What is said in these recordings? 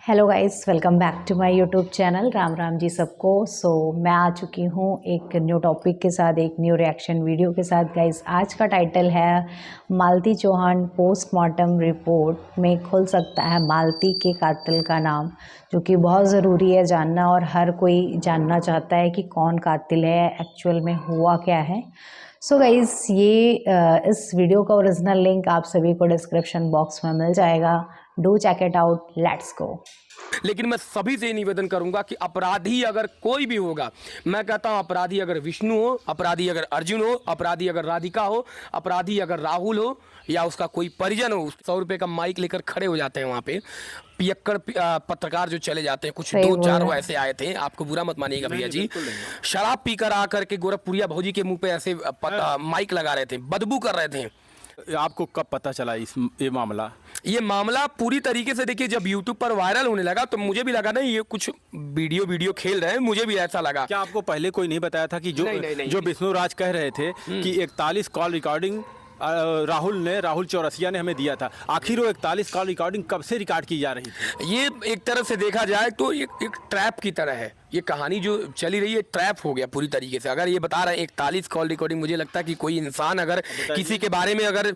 Hello guys, welcome back to my YouTube channel. Ram Ram ji सबको। मैं आ चुकी हूँ एक न्यू टॉपिक के साथ, एक न्यू रिएक्शन वीडियो के साथ। गाइस, आज का टाइटल है मालती चौहान पोस्टमार्टम रिपोर्ट में खुल सकता है मालती के कातिल का नाम, जो कि बहुत ज़रूरी है जानना, और हर कोई जानना चाहता है कि कौन कातिल है, एक्चुअल में हुआ क्या है। गाइस, इस वीडियो का ओरिजिनल लिंक आप सभी को डिस्क्रिप्शन बॉक्स में मिल जाएगा। Do check it out, let's go. लेकिन मैं सभी से निवेदन करूंगा कि अपराधी अगर कोई भी होगा, मैं कहता हूं अपराधी अगर विष्णु हो, अपराधी अगर अर्जुन हो, अपराधी अगर राधिका हो, अपराधी अगर राहुल हो, या उसका कोई परिजन हो, 100 रुपए का माइक लेकर खड़े हो जाते हैं वहां पे। पियक्कड़ पत्रकार जो चले जाते हैं, कुछ दो चार वो ऐसे आए थे, आपको बुरा मत मानिएगा भैया जी, शराब पीकर आकर के गोरखपुरिया भौजी के मुंह पे ऐसे माइक लगा रहे थे, बदबू कर रहे थे। आपको कब पता चला ये मामला पूरी तरीके से देखिए, जब YouTube पर वायरल होने लगा तो मुझे भी लगा ना ये कुछ वीडियो खेल रहे हैं, मुझे भी ऐसा लगा। क्या आपको पहले कोई नहीं बताया था कि जो विष्णु राज कह रहे थे कि 41 कॉल रिकॉर्डिंग राहुल चौरसिया ने हमें दिया था? आखिर वो 41 कॉल रिकॉर्डिंग कब से रिकॉर्ड की जा रही थी? ये एक तरफ से देखा जाए तो एक ट्रैप की तरह है। ये कहानी जो चली रही है ट्रैप हो गया पूरी तरीके से। अगर ये बता रहे हैं 41 कॉल रिकॉर्डिंग, मुझे लगता है कि कोई इंसान अगर किसी के बारे में अगर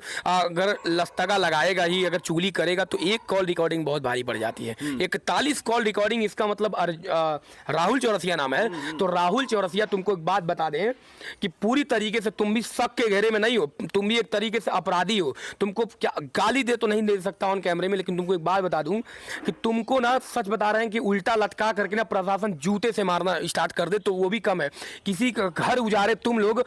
लस्तगा लगाएगा ही, अगर चुगली करेगा, तो एक कॉल रिकॉर्डिंग बहुत भारी पड़ जाती है। 41 कॉल रिकॉर्डिंग, इसका मतलब राहुल चौरसिया नाम है। तो राहुल चौरसिया, तुमको एक बात बता दें कि पूरी तरीके से तुम भी शक के घेरे में नहीं हो, तुम भी एक तरीके से अपराधी हो। तुमको क्या गाली दे तो नहीं दे सकता ऑन कैमरे में, लेकिन तुमको एक बात बता दूं कि तुमको ना, सच बता रहे हैं कि उल्टा लटका करके ना प्रशासन जूते से मारना स्टार्ट कर दे तो वो भी कम है। किसी का घर उजाड़े तुम लोग,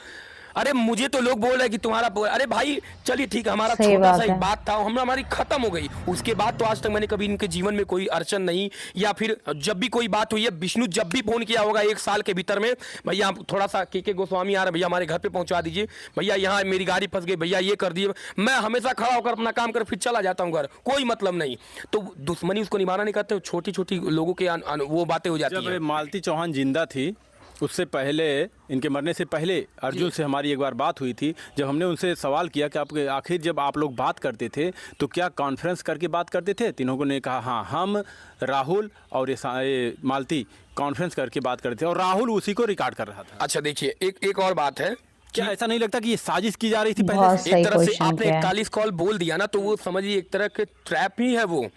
अरे मुझे तो लोग बोल रहे हैं कि तुम्हारा, अरे भाई चलिए ठीक है, हमारा छोटा सा एक बात था, हमारी खत्म हो गई। उसके बाद तो आज तक मैंने कभी इनके जीवन में कोई अड़चन नहीं, या फिर जब भी कोई बात हुई है, विष्णु जब भी फोन किया होगा 1 साल के भीतर में, भैया थोड़ा सा के गोस्वामी आ रहे हैं, भैया हमारे घर पे पहुंचा दीजिए, भैया यहाँ मेरी गाड़ी फंस गई, भैया ये कर दिए, मैं हमेशा खड़ा होकर अपना काम कर फिर चला जाता हूँ घर, कोई मतलब नहीं। तो दुश्मनी उसको निभाना नहीं करते, छोटी छोटी लोगों के वो बातें हो जाती है। मालती चौहान जिंदा थी, उससे पहले, इनके मरने से पहले अर्जुन से हमारी एक बार बात हुई थी। जब हमने उनसे सवाल किया कि आपके आखिर जब आप लोग बात करते थे तो क्या कॉन्फ्रेंस करके बात करते थे? तीनों ने कहा हाँ, हम, राहुल और ये मालती कॉन्फ्रेंस करके बात करते थे, और राहुल उसी को रिकॉर्ड कर रहा था। अच्छा देखिए, एक और बात है, क्या ऐसा नहीं लगता कि ये साजिश की जा रही थी पहले से? एक तरह से आपने 41 कॉल बोल दिया ना, तो वो समझिए एक तरह के ट्रैप ही है। वो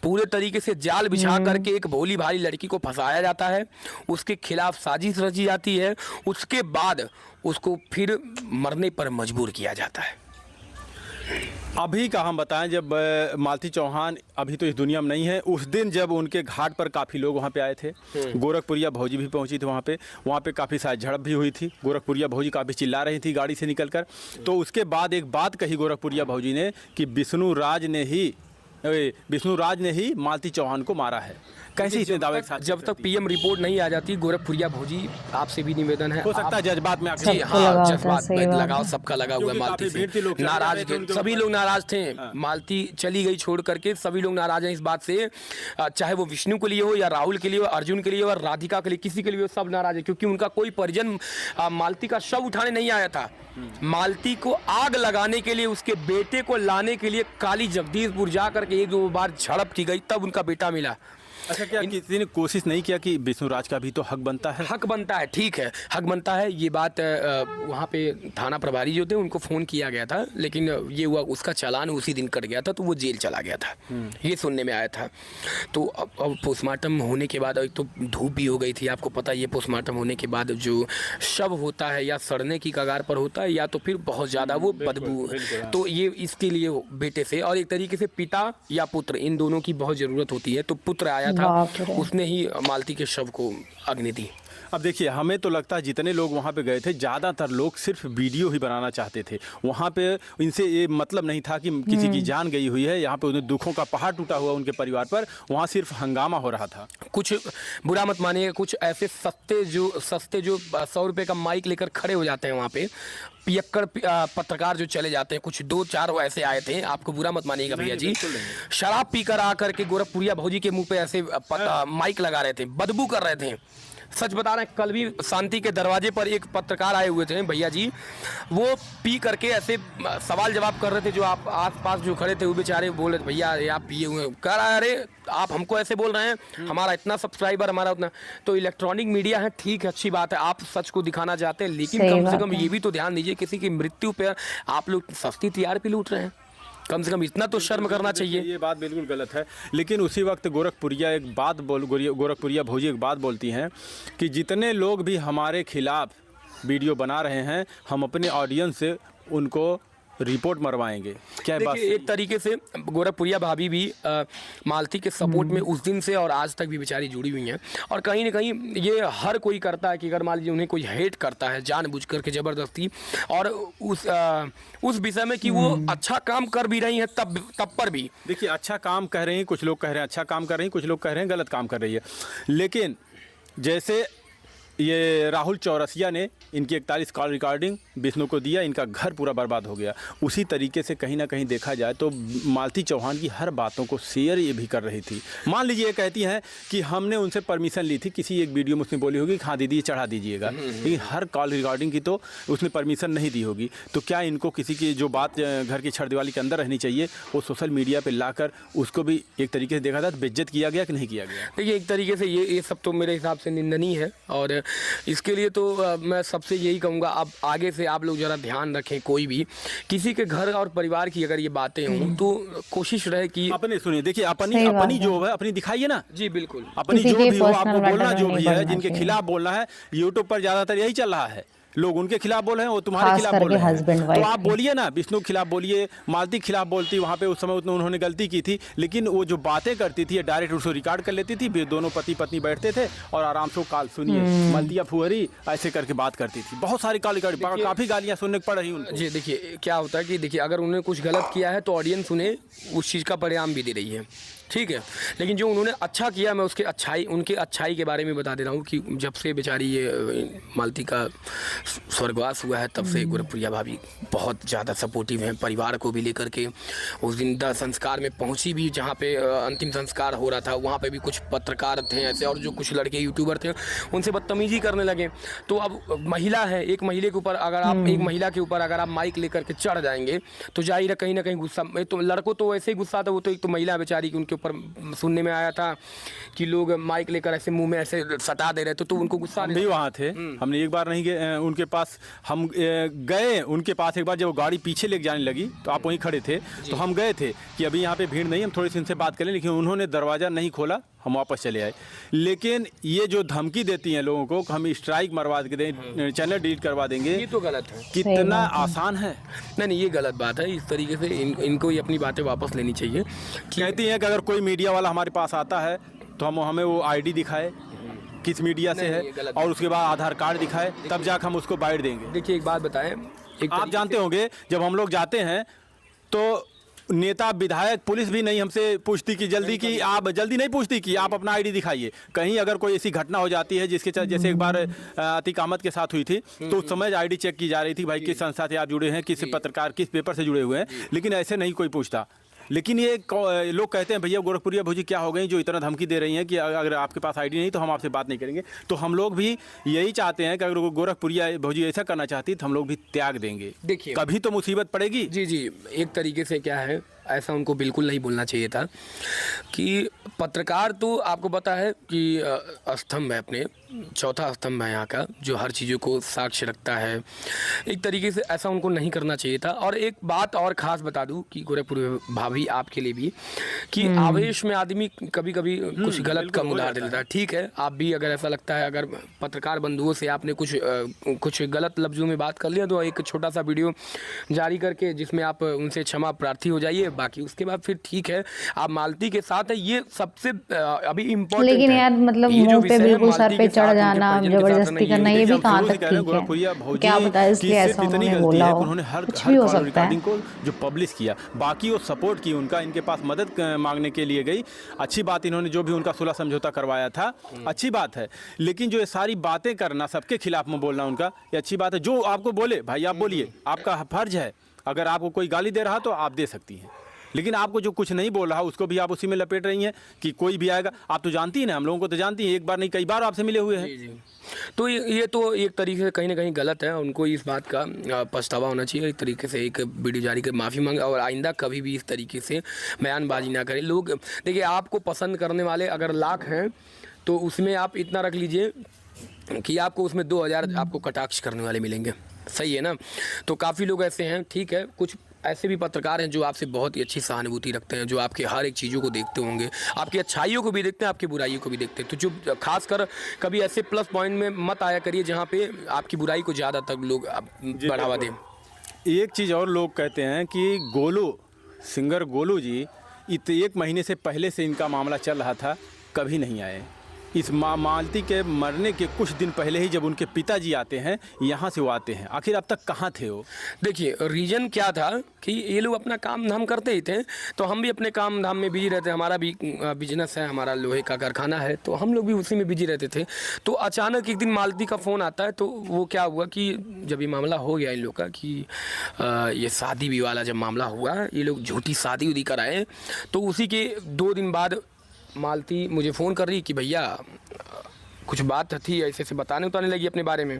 पूरे तरीके से जाल बिछा करके एक भोली भाली लड़की को फंसाया जाता है, उसके खिलाफ साजिश रची जाती है, उसके बाद उसको फिर मरने पर मजबूर किया जाता है। अभी का हम बताएं, जब मालती चौहान अभी तो इस दुनिया में नहीं है, उस दिन जब उनके घाट पर काफ़ी लोग वहाँ पे आए थे, गोरखपुरिया भौजी भी पहुँची थी वहाँ पे काफ़ी शायद झड़प भी हुई थी। गोरखपुरिया भौजी काफ़ी चिल्ला रही थी गाड़ी से निकलकर। तो उसके बाद एक बात कही गोरखपुरिया भौजी ने कि विष्णु राज ने ही मालती चौहान को मारा है। कैसे इतने दावे के साथ? जब तक पीएम रिपोर्ट नहीं आ जाती, गोरखपुरिया भौजी आपसे भी निवेदन है, हो सकता है जज्बात में जी हाँ, जज्बात लगाओ, सबका लगा हुआ है मालती से। नाराज थे सभी लोग, नाराज थे। मालती चली गई छोड़ करके, सभी लोग नाराज हैं इस बात से, चाहे वो विष्णु के लिए हो, या राहुल के लिए हो, अर्जुन के लिए हो, और राधिका के लिए, किसी के लिए, सब नाराज है, क्योंकि उनका कोई परिजन मालती का शव उठाने नहीं आया था। मालती को आग लगाने के लिए, उसके बेटे को लाने के लिए काली जगदीशपुर जा करके 1-2 बार झड़प की गई, तब उनका बेटा मिला। अच्छा, क्या किसी ने कोशिश नहीं किया कि विष्णु राज का भी तो हक बनता है? हक बनता है, ठीक है, हक बनता है। ये बात वहाँ पे थाना प्रभारी जो थे उनको फ़ोन किया गया था, लेकिन ये हुआ, उसका चालान उसी दिन कट गया था, तो वो जेल चला गया था, ये सुनने में आया था। तो अब पोस्टमार्टम होने के बाद, एक तो धूप भी हो गई थी, आपको पता, ये पोस्टमार्टम होने के बाद जो शव होता है या सड़ने की कगार पर होता है, या तो फिर बहुत ज़्यादा वो बदबू, तो ये इसके लिए बेटे से, और एक तरीके से पिता या पुत्र, इन दोनों की बहुत ज़रूरत होती है। तो पुत्र आया था, उसने ही मालती के शव को अग्नि दी। अब देखिए, हमें तो लगता है जितने लोग वहाँ पे गए थे, ज़्यादातर लोग सिर्फ वीडियो ही बनाना चाहते थे। वहाँ पे इनसे ये मतलब नहीं था कि किसी की जान गई हुई है, यहाँ पे उन्हें दुखों का पहाड़ टूटा हुआ उनके परिवार पर, वहाँ सिर्फ हंगामा हो रहा था। कुछ बुरा मत मानिए, कुछ ऐसे सस्ते जो 100 रुपये का माइक लेकर खड़े हो जाते हैं वहाँ पे, पियक्कड़ पत्रकार जो चले जाते हैं, कुछ 2-4 वो ऐसे आए थे, आपको बुरा मत मानिएगा भैया जी, शराब पीकर आकर के गोरखपुरिया भौजी के मुंह पे ऐसे माइक लगा रहे थे, बदबू कर रहे थे। सच बता रहे हैं, कल भी शांति के दरवाजे पर एक पत्रकार आए हुए थे भैया जी, वो पी करके ऐसे सवाल जवाब कर रहे थे, जो आप आसपास जो खड़े थे वो बेचारे बोल रहे थे भैया ये आप पिए हुए, कह रहा है अरे आप हमको ऐसे बोल रहे हैं, हमारा इतना सब्सक्राइबर, हमारा उतना। तो इलेक्ट्रॉनिक मीडिया है, ठीक है, अच्छी बात है, आप सच को दिखाना चाहते हैं, लेकिन सही कम से बात कम है। ये भी तो ध्यान दीजिए, किसी की मृत्यु पे आप लोग सस्ती टीआरपी लूट रहे हैं, कम से कम इतना तो शर्म करना चाहिए। ये बात बिल्कुल गलत है। लेकिन उसी वक्त गोरखपुरिया भौजी एक बात बोलती हैं कि जितने लोग भी हमारे खिलाफ वीडियो बना रहे हैं, हम अपने ऑडियंस से उनको रिपोर्ट मरवाएंगे। क्या बात? देखिए, एक तरीके से गोरखपुरिया भाभी भी मालती के सपोर्ट में उस दिन से और आज तक भी बेचारी जुड़ी हुई हैं, और कहीं ना कहीं ये हर कोई करता है कि अगर मान लीजिए उन्हें कोई हेट करता है जानबूझ करके ज़बरदस्ती, और उस विषय में कि वो अच्छा काम कर भी रही हैं, तब पर भी देखिए, अच्छा काम कह रही हैं, कुछ लोग कह रहे हैं अच्छा काम कर रही हैं, कुछ लोग कह रहे हैं गलत काम कर रही है। लेकिन जैसे ये राहुल चौरसिया ने इनकी 41 कॉल रिकॉर्डिंग विष्णु को दिया, इनका घर पूरा बर्बाद हो गया। उसी तरीके से कहीं ना कहीं देखा जाए तो मालती चौहान की हर बातों को शेयर ये भी कर रही थी। मान लीजिए ये कहती हैं कि हमने उनसे परमिशन ली थी, किसी एक वीडियो में उसने बोली होगी कि हाँ दीदी ये चढ़ा दीजिएगा, लेकिन हर कॉल रिकॉर्डिंग की तो उसने परमिशन नहीं दी होगी। तो क्या इनको किसी की जो बात घर की छड़ दिवाली के अंदर रहनी चाहिए, वो सोशल मीडिया पर लाकर उसको भी एक तरीके से देखा था बेइज्जत किया गया कि नहीं किया गया? देखिए, एक तरीके से ये सब तो मेरे हिसाब से निंदनीय है, और इसके लिए तो मैं सबसे यही कहूँगा, अब आगे से आप लोग ज़रा ध्यान रखें, कोई भी किसी के घर और परिवार की अगर ये बातें हों तो कोशिश रहे कि अपने सुनिए। देखिए, अपनी सही बात अपनी है। जो है अपनी दिखाइए ना जी बिल्कुल, अपनी किसी जो के भी हो, पर्सनल आपको बोलना मैटर जो में भी नहीं है, बढ़ना जिनके चाहिए। खिलाफ बोलना है, यूट्यूब पर ज्यादातर यही चल रहा है, लोग उनके खिलाफ बोल रहे हैं, वो तुम्हारे खास खिलाफ बोल करके रहे हैं। husband तो wife आप के। बोलिए ना, विष्णु के खिलाफ बोलिए, मालती के खिलाफ बोलती, वहाँ पे उस समय उन्होंने गलती की थी, लेकिन वो जो बातें करती थी डायरेक्ट उसको रिकॉर्ड कर लेती थी, फिर दोनों पति पत्नी बैठते थे और आराम से कॉल सुनिए मालतिया फुहरी ऐसे करके बात करती थी। बहुत सारी कॉल रिकॉर्ड, काफ़ी गालियाँ सुनने को पड़ रही उनको। जी देखिए, क्या होता है कि देखिए, अगर उन्होंने कुछ गलत किया है तो ऑडियंस उन्हें उस चीज़ का परिणाम भी दे रही है, ठीक है, लेकिन जो उन्होंने अच्छा किया, मैं उनके अच्छाई के बारे में बता दे रहा हूँ कि जब से बेचारी ये मालती का स्वर्गवास हुआ है, तब से गोरखपुरिया भाभी बहुत ज़्यादा सपोर्टिव हैं, परिवार को भी लेकर के। उस दिन दाह संस्कार में पहुँची भी, जहाँ पे अंतिम संस्कार हो रहा था, वहाँ पे भी कुछ पत्रकार थे ऐसे, और जो कुछ लड़के यूट्यूबर थे उनसे बदतमीजी करने लगे। तो अब महिला है, एक महिला के ऊपर अगर आप एक महिला के ऊपर अगर आप माइक लेकर के चढ़ जाएंगे तो जाहिर है कहीं ना कहीं गुस्सा, तो लड़कों तो वैसे ही गुस्सा था, वो तो एक तो महिला बेचारी की उनके ऊपर सुनने में आया था कि लोग माइक लेकर ऐसे मुंह में ऐसे सटा दे रहे थे, तो उनको गुस्सा हम भी वहाँ थे, हमने एक बार नहीं गए उनके पास, हम गए उनके पास एक बार, जब वो गाड़ी पीछे लेके जाने लगी तो आप वहीं खड़े थे, तो हम गए थे कि अभी यहाँ पे भीड़ नहीं, हम थोड़ी सी इनसे बात करें, लेकिन उन्होंने दरवाज़ा नहीं खोला, हम वापस चले आए। लेकिन ये जो धमकी देती हैं लोगों को, हम स्ट्राइक मरवा दें, चैनल डिलीट करवा देंगे, ये तो गलत है। कितना आसान है। नहीं, ये गलत बात है। इस तरीके से इनको ये अपनी बातें वापस लेनी चाहिए। कहती हैं कि अगर कोई मीडिया वाला हमारे पास आता है तो हमें वो आईडी दिखाए किस मीडिया से है, और उसके बाद आधार कार्ड दिखाए, तब जाकर हम उसको बाइट देंगे। देखिए, एक बात बताएं, आप जानते होंगे जब हम लोग जाते हैं तो नेता विधायक पुलिस भी नहीं हमसे पूछती कि जल्दी नहीं पूछती कि आप अपना आईडी दिखाइए। कहीं अगर कोई ऐसी घटना हो जाती है जिसके जैसे एक बार अतीक अहमद के साथ हुई थी, तो उस समय आईडी चेक की जा रही थी, भाई किस संस्था से आप जुड़े हैं, किस पत्रकार किस पेपर से जुड़े हुए हैं, लेकिन ऐसे नहीं कोई पूछता। लेकिन ये लोग कहते हैं भैया गोरखपुरिया भौजी क्या हो गई जो इतना धमकी दे रही हैं कि अगर आपके पास आईडी नहीं तो हम आपसे बात नहीं करेंगे। तो हम लोग भी यही चाहते हैं कि अगर गोरखपुरिया भौजी ऐसा करना चाहती तो हम लोग भी त्याग देंगे। देखिए, कभी तो मुसीबत पड़ेगी। जी, एक तरीके से क्या है, ऐसा उनको बिल्कुल नहीं बोलना चाहिए था कि पत्रकार तो आपको पता है कि स्तंभ है, अपने चौथा स्तंभ है यहाँ का, जो हर चीज़ों को साक्ष्य रखता है। एक तरीके से ऐसा उनको नहीं करना चाहिए था। और एक बात और ख़ास बता दूं कि गोरखपुर भाभी आपके लिए भी, कि आवेश में आदमी कभी कभी कुछ गलत कम उधार दे देता है। ठीक है, आप भी अगर ऐसा लगता है, अगर पत्रकार बंधुओं से आपने कुछ गलत लफ्ज़ों में बात कर लिया, तो एक छोटा सा वीडियो जारी करके जिसमें आप उनसे क्षमा प्रार्थी हो जाइए, बाकी उसके बाद फिर ठीक है, आप मालती के साथ है, ये सबसे अभी इम्पोर्टेंट है। लेकिन यार मतलब मुंह पे बिल्कुल सर पे चढ़ जाना, जबरदस्ती करना, ये भी कहाँ तक ठीक है? क्या पता है इसलिए ऐसा उन्होंने बोला हो, उन्होंने हर कुछ भी हो सकता है। रिकॉर्डिंग को जो पब्लिश किया, बाकी वो सपोर्ट की उनका, इनके पास मदद मांगने के लिए गई, अच्छी बात। इन्होंने जो भी उनका सुलह समझौता करवाया था, अच्छी बात है। लेकिन जो ये सारी बातें करना, सबके खिलाफ में बोलना उनका, ये अच्छी बात है। जो आपको बोले भाई आप बोलिए, आपका फर्ज है। अगर आपको कोई गाली दे रहा तो आप दे सकती हैं, लेकिन आपको जो कुछ नहीं बोल रहा उसको भी आप उसी में लपेट रही हैं कि कोई भी आएगा। आप तो जानती हैं ना, हम लोगों को तो जानती हैं, एक बार नहीं कई बार आपसे मिले हुए हैं। जी जी। तो ये तो एक तरीके से कहीं ना कहीं गलत है। उनको इस बात का पछतावा होना चाहिए। एक तरीके से एक वीडियो जारी कर माफ़ी मांगे और आइंदा कभी भी इस तरीके से बयानबाजी ना करें। लोग देखिए, आपको पसंद करने वाले अगर लाख हैं तो उसमें आप इतना रख लीजिए कि आपको उसमें 2000 आपको कटाक्ष करने वाले मिलेंगे। सही है ना? तो काफ़ी लोग ऐसे हैं, ठीक है। कुछ ऐसे भी पत्रकार हैं जो आपसे बहुत ही अच्छी सहानुभूति रखते हैं, जो आपके हर एक चीज़ों को देखते होंगे, आपकी अच्छाइयों को भी देखते हैं, आपकी बुराइयों को भी देखते हैं। तो जो खासकर कभी ऐसे प्लस पॉइंट में मत आया करिए जहाँ पे आपकी बुराई को ज़्यादा तक लोग बढ़ावा दें। एक चीज़ और लोग कहते हैं कि गोलू, सिंगर गोलू जी, 1 महीने से पहले से इनका मामला चल रहा था, कभी नहीं आए। इस मालती के मरने के कुछ दिन पहले ही जब उनके पिताजी आते हैं, यहाँ से वो आते हैं। आखिर अब तक कहाँ थे वो? देखिए, रीज़न क्या था कि ये लोग अपना काम धाम करते ही थे, तो हम भी अपने काम धाम में बिजी रहते। हमारा भी बिजनेस है, हमारा लोहे का कारखाना है, तो हम लोग भी उसी में बिजी रहते थे। तो अचानक एक दिन मालती का फ़ोन आता है। तो वो क्या हुआ कि जब ये मामला हो गया इन लोग का कि ये शादी भी वाला जब मामला हुआ, ये लोग झूठी शादी उदी कराए, तो उसी के 2 दिन बाद मालती मुझे फ़ोन कर रही कि भैया कुछ बात थी, ऐसे ऐसे बताने लगी अपने बारे में।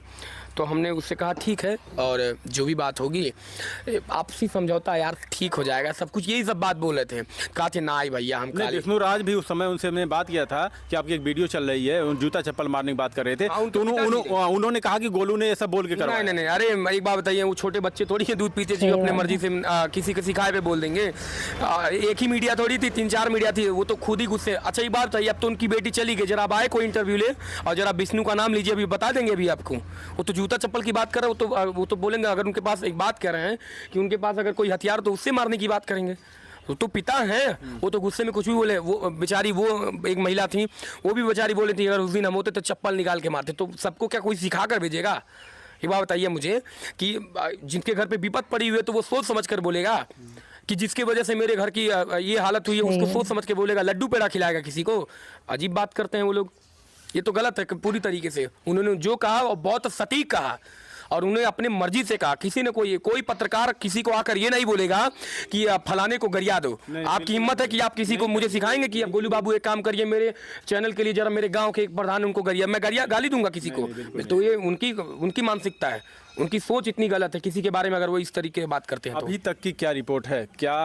तो हमने उससे कहा ठीक है, और जो भी बात होगी आपसी समझौता यार ठीक हो जाएगा, सब कुछ यही सब बात बोल रहे थे। कहा थे ना भैया हम काले। विष्णु राज भी उस समय उनसे मैंने बात किया था कि आपकी एक वीडियो चल रही है, जूता चप्पल मारने की बात कर रहे थे। तो उन्होंने कहा कि गोलू ने ऐसा बोल के करवाया। नहीं, अरे एक बात बताइए, वो छोटे बच्चे थोड़ी है दूध पीते जो अपने मर्जी से किसी के सिखाए पे बोल देंगे। एक ही मीडिया थोड़ी थी, 3-4 मीडिया थी, वो तो खुद ही गुस्से। अच्छा एक बात बताइए, अब तो उनकी बेटी चली गई, जरा आप आए कोई इंटरव्यू ले और जरा विष्णु का नाम लीजिए, अभी बता देंगे अभी आपको। वो तो जूता चप्पल की बात कर रहे हैं, वो तो बोलेंगे। अगर उनके पास एक बात कह रहे हैं कि उनके पास अगर कोई हथियार तो उससे मारने की बात करेंगे। तो पिता हैं, वो तो गुस्से में कुछ भी बोले। वो बेचारी, वो एक महिला थी, वो भी बेचारी बोली थी अगर उस दिन हम होते तो चप्पल निकाल के मारते। तो सबको क्या कोई सिखा कर भेजेगा? एक बात बताइए मुझे कि जिनके घर पे विपत पड़ी हुई है तो वो सोच समझ कर बोलेगा कि जिसके वजह से मेरे घर की ये हालत हुई है, उसको सोच समझ के बोलेगा। लड्डू पेड़ा खिलाएगा किसी को? अजीब बात करते हैं वो लोग। ये तो गलत है पूरी तरीके से। उन्होंने जो कहा वो बहुत सटीक कहा और उन्हें अपने मर्जी से कहा। किसी ने कोई पत्रकार किसी को आकर ये नहीं बोलेगा कि फलाने को गरिया दो। आपकी हिम्मत है कि आप किसी को मुझे सिखाएंगे कि आप गोलू बाबू एक काम करिए, मेरे चैनल के लिए जरा मेरे गांव के एक प्रधान उनको गरिया, मैं गाली दूंगा किसी को? तो ये उनकी मानसिकता है, उनकी सोच इतनी गलत है किसी के बारे में अगर वो इस तरीके से बात करते हैं। अभी तक की क्या रिपोर्ट है? क्या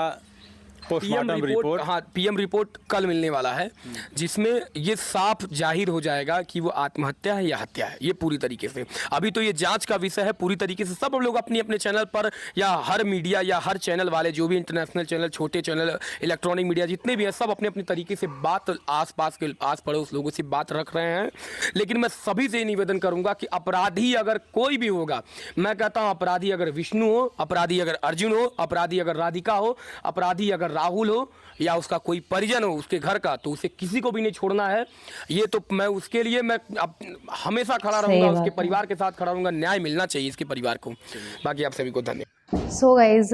पोस्टमार्टम रिपोर्ट? हाँ, पीएम रिपोर्ट कल मिलने वाला है, जिसमें ये साफ जाहिर हो जाएगा कि वो आत्महत्या है या हत्या है। ये पूरी तरीके से अभी तो ये जांच का विषय है। पूरी तरीके से सब लोग अपनी अपने चैनल पर, या हर मीडिया या हर चैनल वाले, जो भी इंटरनेशनल चैनल, छोटे चैनल, इलेक्ट्रॉनिक मीडिया जितने भी हैं, सब अपने अपने तरीके से बात आसपास के आस पड़ोस लोगों से बात रख रहे हैं। लेकिन मैं सभी से निवेदन करूंगा कि अपराधी अगर कोई भी होगा, मैं कहता हूं अपराधी अगर विष्णु हो, अपराधी अगर अर्जुन हो, अपराधी अगर राधिका हो, अपराधी अगर राहुल हो, या उसका कोई परिजन हो उसके घर का, तो उसे किसी को भी नहीं छोड़ना है। ये तो मैं उसके लिए मैं हमेशा खड़ा रहूंगा, उसके परिवार के साथ खड़ा रहूंगा। न्याय मिलना चाहिए इसके परिवार को। बाकी आप सभी को धन्यवाद। सो गाइज,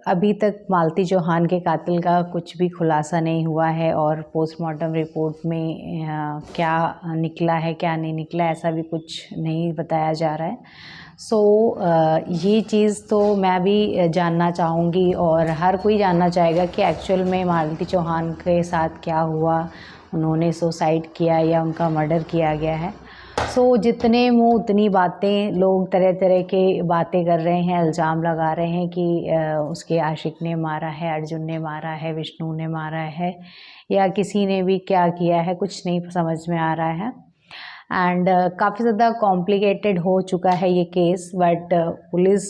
अभी तक मालती चौहान के कातिल का कुछ भी खुलासा नहीं हुआ है और पोस्टमार्टम रिपोर्ट में क्या निकला है क्या नहीं निकला ऐसा भी कुछ नहीं बताया जा रहा है। सो ये चीज़ तो मैं भी जानना चाहूँगी और हर कोई जानना चाहेगा कि एक्चुअल में मालती चौहान के साथ क्या हुआ, उन्होंने सुसाइड किया या उनका मर्डर किया गया है। सो जितने मुँह उतनी बातें, लोग तरह तरह के बातें कर रहे हैं, इल्ज़ाम लगा रहे हैं कि उसके आशिक ने मारा है, अर्जुन ने मारा है, विष्णु ने मारा है, या किसी ने भी क्या किया है, कुछ नहीं समझ में आ रहा है। एंड काफ़ी ज़्यादा कॉम्प्लिकेटेड हो चुका है ये केस, बट पुलिस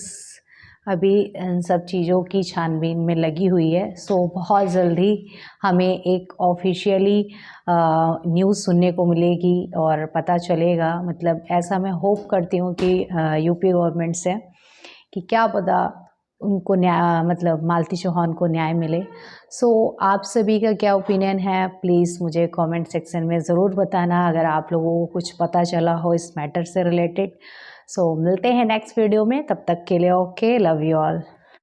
अभी इन सब चीज़ों की छानबीन में लगी हुई है। सो बहुत जल्दी हमें एक ऑफिशियली न्यूज़ सुनने को मिलेगी और पता चलेगा। मतलब ऐसा मैं होप करती हूँ कि यूपी गवर्नमेंट से कि क्या पता उनको न्याय, मतलब मालती चौहान को न्याय मिले। सो आप सभी का क्या ओपिनियन है, प्लीज़ मुझे कमेंट सेक्शन में ज़रूर बताना अगर आप लोगों को कुछ पता चला हो इस मैटर से रिलेटेड। सो मिलते हैं नेक्स्ट वीडियो में, तब तक के लिए ओके, लव यू ऑल।